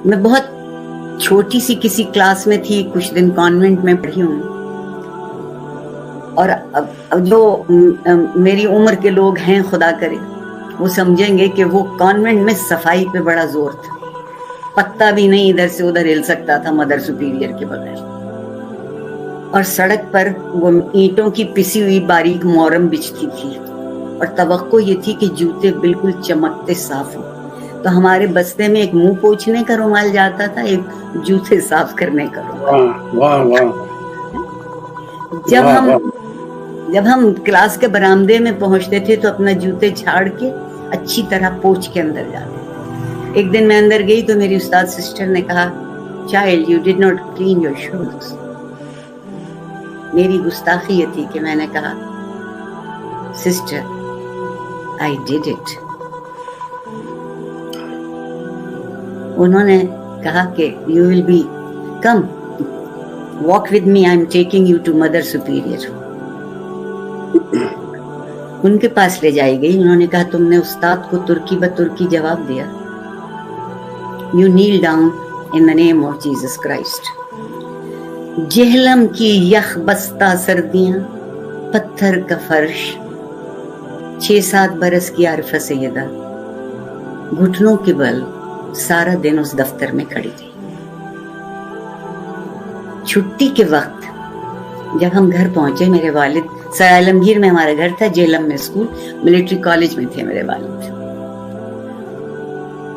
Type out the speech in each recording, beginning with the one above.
मैं बहुत छोटी सी किसी क्लास में थी, कुछ दिन कॉन्वेंट में पढ़ी हूँ, और अब जो मेरी उम्र के लोग हैं, खुदा करे वो समझेंगे कि वो कॉन्वेंट में सफाई पे बड़ा जोर था, पत्ता भी नहीं इधर से उधर हिल सकता था मदर सुपीरियर के बगैर। और सड़क पर वो ईंटों की पिसी हुई बारीक मोरम बिछती थी, और तवक्को ये थी कि जूते बिल्कुल चमकते साफ हों। तो हमारे बस्ते में एक मुंह पोंछने का रुमाल जाता था, एक जूते साफ करने का रुमाल। वाह वाह। जब हम क्लास के बरामदे में पहुंचते थे तो अपना जूते झाड़ के अच्छी तरह पोंछ के अंदर जाते। एक दिन मैं अंदर गई तो मेरी उस्ताद सिस्टर ने कहा, child you did not clean your shoes. मेरी गुस्ताखी ये थी कि मैंने कहा, सिस्टर आई डिड इट। उन्होंने कहा कि you will be come walk with me, I am taking you to mother superior. उनके पास ले जाई गई। उन्होंने कहा, तुमने उस्ताद को तुर्की ब तुर्की जवाब दिया, you kneel down in the name of Jesus Christ. Jhelum की यख बस्ता सर्दियां, पत्थर का फर्श, 6-7 बरस की आरिफा सैयदा घुटनों के बल सारा दिन उस दफ्तर में खड़ी रही। छुट्टी के वक्त जब हम घर पहुंचे, मेरे वालिद, सर आलमगीर में हमारा घर था, जेलम में स्कूल, मिलिट्री कॉलेज में थे मेरे वालिद।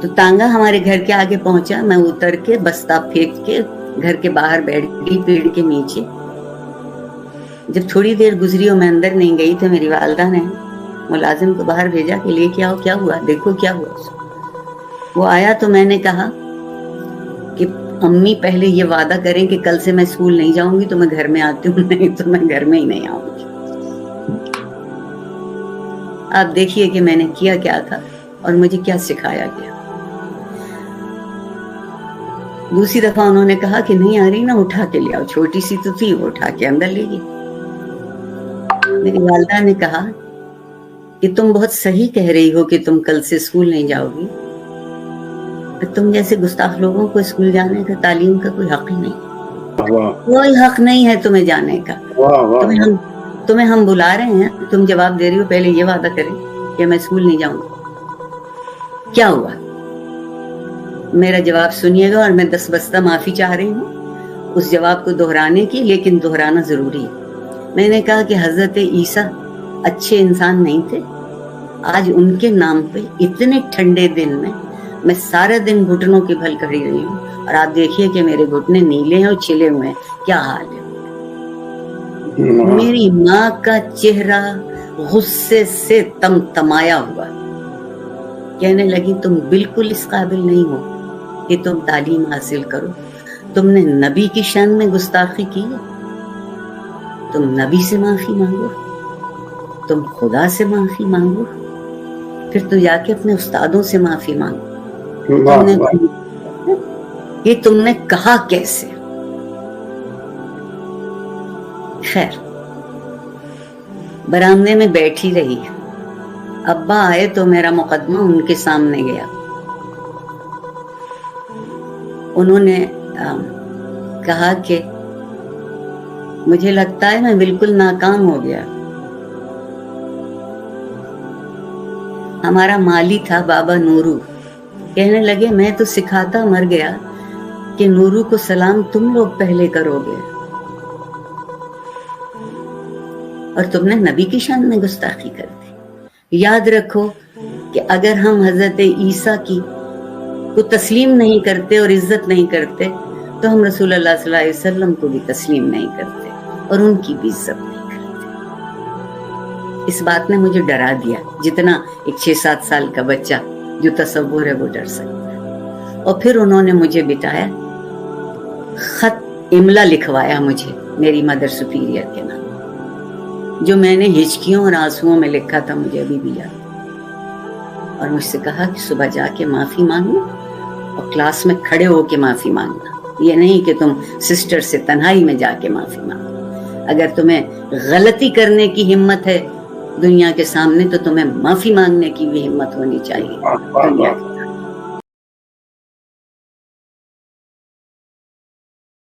तो तांगा हमारे घर के आगे पहुंचा, मैं उतर के बस्ता फेंक के घर के बाहर बैठ गई पेड़ के नीचे। जब थोड़ी देर गुजरी और मैं अंदर नहीं गई तो मेरी वालदा ने मुलाजिम को बाहर भेजा कि लेके आओ, क्या हुआ, देखो क्या हुआ। वो आया तो मैंने कहा कि अम्मी पहले ये वादा करें कि कल से मैं स्कूल नहीं जाऊंगी तो मैं घर में आती हूँ, नहीं तो मैं घर में ही नहीं आऊंगी। आप देखिए कि मैंने किया क्या था और मुझे क्या सिखाया गया। दूसरी दफा उन्होंने कहा कि नहीं आ रही ना, उठा के ले आओ, छोटी सी तो थी, वो उठा के अंदर ले गई। मेरी वालदा ने कहा कि तुम बहुत सही कह रही हो कि तुम कल से स्कूल नहीं जाओगी, तुम जैसे गुस्ताख लोगों को स्कूल जाने का, तालीम का कोई हक ही नहीं, कोई हक नहीं है तुम्हें जाने का। तुम्हें हम बुला रहे हैं, तुम जवाब दे रही हो, पहले ये वादा करें कि मैं स्कूल नहीं जाऊंगी। क्या हुआ? मेरा जवाब सुनिएगा और मैं 10 बस्ता माफी चाह रही हूँ उस जवाब को दोहराने की, लेकिन दोहराना जरूरी है। मैंने कहा कि हजरत ईसा अच्छे इंसान नहीं थे, आज उनके नाम पे इतने ठंडे दिन में मैं सारा दिन घुटनों की भल खड़ी रही हूँ, और आप देखिए कि मेरे घुटने नीले हैं और छिले हुए हैं, क्या हाल है। मेरी माँ का चेहरा गुस्से से तमतमाया हुआ, कहने लगी, तुम बिल्कुल इस काबिल नहीं हो कि तुम तालीम हासिल करो, तुमने नबी की शान में गुस्ताखी की है, तुम नबी से माफी मांगो, तुम खुदा से माफी मांगो, फिर तो जाके अपने उस्तादों से माफी मांगो। तुमने कहा कैसे? खैर, बरामदे में बैठी रही। अब्बा आए तो मेरा मुकदमा उनके सामने गया। उन्होंने कहा कि मुझे लगता है मैं बिल्कुल नाकाम हो गया। हमारा माली था बाबा नूरू, कहने लगे, मैं तो सिखाता मर गया कि नूरू को सलाम तुम लोग पहले करोगे, और तुमने नबी की शान में गुस्ताखी कर दी। याद रखो कि अगर हम हजरत ईसा की को तस्लीम नहीं करते और इज्जत नहीं करते तो हम रसूलुल्लाह सल्लल्लाहु अलैहि वसल्लम को भी तस्लीम नहीं करते और उनकी भी इज्जत नहीं करते। इस बात ने मुझे डरा दिया, जितना एक 6-7 साल का बच्चा जो तसव्वुर है वो डर सकता है। और फिर उन्होंने मुझे बिठाया, खत इमला लिखवाया मुझे मेरी मदर सुपीरियर के नाम, जो मैंने हिचकियों और आंसुओं में लिखा था, मुझे अभी भी याद। और मुझसे कहा कि सुबह जाके माफी मांगना और क्लास में खड़े होके माफी मांगना, ये नहीं कि तुम सिस्टर से तन्हाई में जाके माफी मांगो। अगर तुम्हें गलती करने की हिम्मत है दुनिया के सामने तो तुम्हें माफी मांगने की भी हिम्मत होनी चाहिए दुनिया के